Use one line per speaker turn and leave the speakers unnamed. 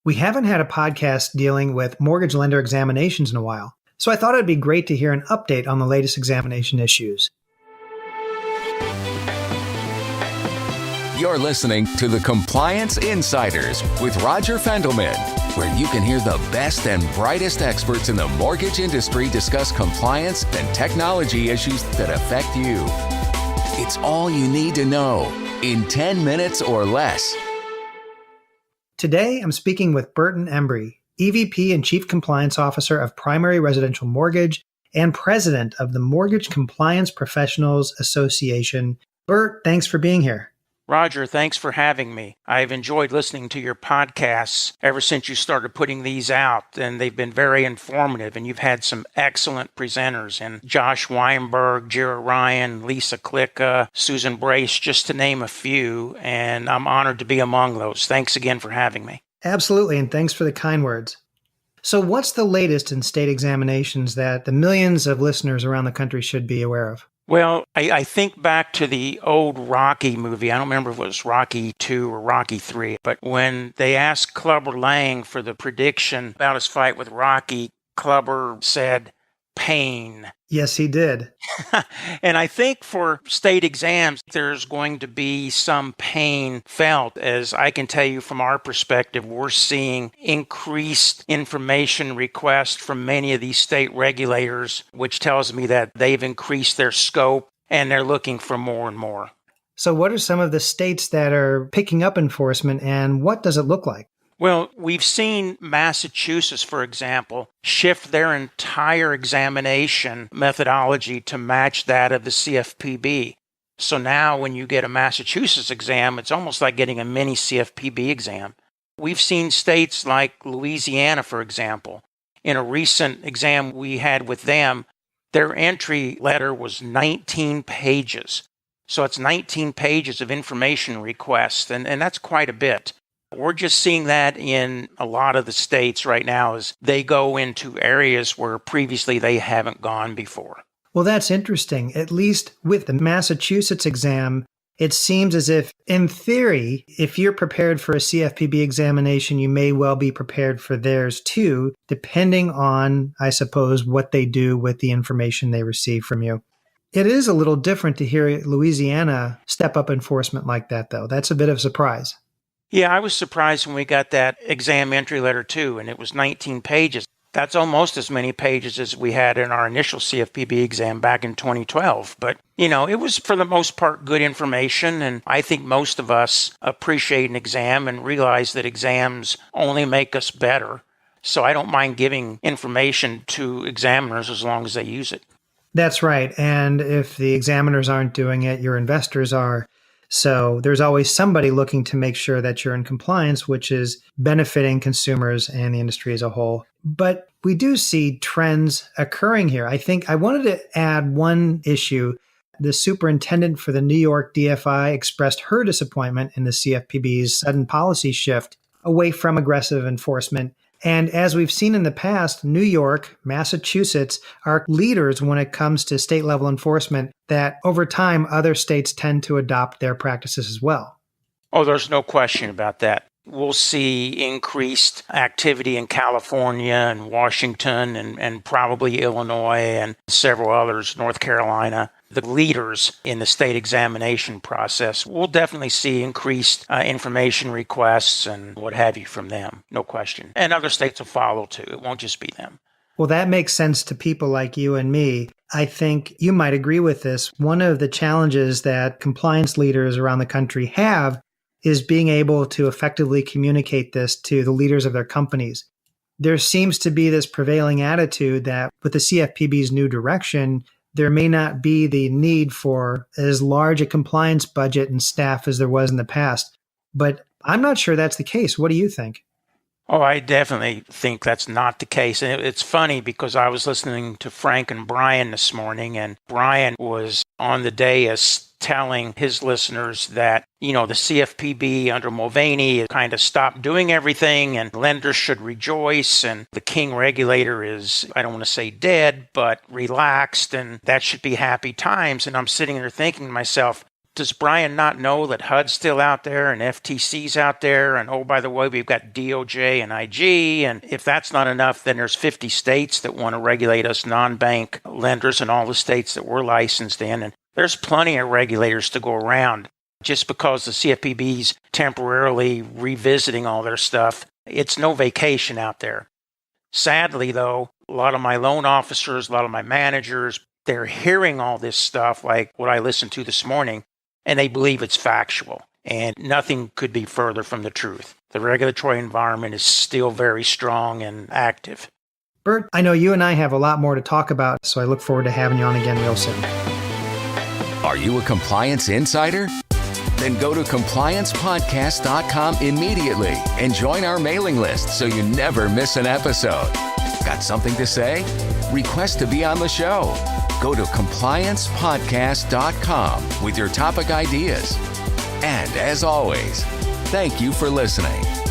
We haven't had a podcast dealing with mortgage lender examinations in a while, so I thought it'd be great to hear an update on the latest examination issues.
You're listening to the Compliance Insiders with Roger Fendelman, where you can hear the best and brightest experts in the mortgage industry discuss compliance and technology issues that affect you. It's all you need to know in 10 minutes or less.
Today, I'm speaking with Burt Embry, EVP and Chief Compliance Officer of Primary Residential Mortgage and President of the Mortgage Compliance Professionals Association. Burt, thanks for being here.
Roger, thanks for having me. I've enjoyed listening to your podcasts ever since you started putting these out, and they've been very informative, and you've had some excellent presenters, and Josh Weinberg, Jira Ryan, Lisa Klicka, Susan Brace, just to name a few, and I'm honored to be among those. Thanks again for having me.
Absolutely, and thanks for the kind words. So what's the latest in state examinations that the millions of listeners around the country should be aware of?
Well, I think back to the old Rocky movie. I don't remember if it was Rocky 2 or Rocky 3, but when they asked Clubber Lang for the prediction about his fight with Rocky, Clubber said, pain.
Yes, he did.
And I think for state exams, there's going to be some pain felt. As I can tell you from our perspective, we're seeing increased information requests from many of these state regulators, which tells me that they've increased their scope and they're looking for more and more.
So what are some of the states that are picking up enforcement, and what does it look like?
Well, we've seen Massachusetts, for example, shift their entire examination methodology to match that of the CFPB. So now when you get a Massachusetts exam, it's almost like getting a mini CFPB exam. We've seen states like Louisiana, for example. In a recent exam we had with them, their entry letter was 19 pages. So it's 19 pages of information requests, and that's quite a bit. We're just seeing that in a lot of the states right now as they go into areas where previously they haven't gone before.
Well, that's interesting. At least with the Massachusetts exam, it seems as if, in theory, if you're prepared for a CFPB examination, you may well be prepared for theirs too, depending on, I suppose, what they do with the information they receive from you. It is a little different to hear Louisiana step up enforcement like that, though. That's a bit of a surprise.
Yeah, I was surprised when we got that exam entry letter too, and it was 19 pages. That's almost as many pages as we had in our initial CFPB exam back in 2012. But, it was for the most part good information, and I think most of us appreciate an exam and realize that exams only make us better. So I don't mind giving information to examiners as long as they use it.
That's right. And if the examiners aren't doing it, your investors are. So there's always somebody looking to make sure that you're in compliance, which is benefiting consumers and the industry as a whole. But we do see trends occurring here. I think I wanted to add one issue. The superintendent for the New York DFI expressed her disappointment in the CFPB's sudden policy shift away from aggressive enforcement. And as we've seen in the past, New York, Massachusetts are leaders when it comes to state level enforcement, that over time, other states tend to adopt their practices as well.
Oh, there's no question about that. We'll see increased activity in California and Washington and probably Illinois and several others, North Carolina. The leaders in the state examination process, we'll definitely see increased information requests and what have you from them, no question. And other states will follow too. It won't just be them.
Well, that makes sense to people like you and me. I think you might agree with this. One of the challenges that compliance leaders around the country have is being able to effectively communicate this to the leaders of their companies. There seems to be this prevailing attitude that with the CFPB's new direction, there may not be the need for as large a compliance budget and staff as there was in the past. But I'm not sure that's the case. What do you think?
Oh, I definitely think that's not the case. And it's funny because I was listening to Frank and Brian this morning, and Brian was on the dais telling his listeners that, the CFPB under Mulvaney kind of stopped doing everything and lenders should rejoice. And the king regulator is, I don't want to say dead, but relaxed, and that should be happy times. And I'm sitting there thinking to myself, Does Brian not know that HUD's still out there and FTC's out there? And oh, by the way, we've got DOJ and IG. And if that's not enough, then there's 50 states that want to regulate us non-bank lenders in all the states that we're licensed in. And there's plenty of regulators to go around. Just because the CFPB's temporarily revisiting all their stuff, it's no vacation out there. Sadly, though, a lot of my loan officers, a lot of my managers, they're hearing all this stuff like what I listened to this morning, and they believe it's factual. And nothing could be further from the truth. The regulatory environment is still very strong and active.
Burt, I know you and I have a lot more to talk about, so I look forward to having you on again real soon.
Are you a compliance insider? Then go to compliancepodcast.com immediately and join our mailing list so you never miss an episode. Got something to say? Request to be on the show. Go to compliancepodcast.com with your topic ideas. And as always, thank you for listening.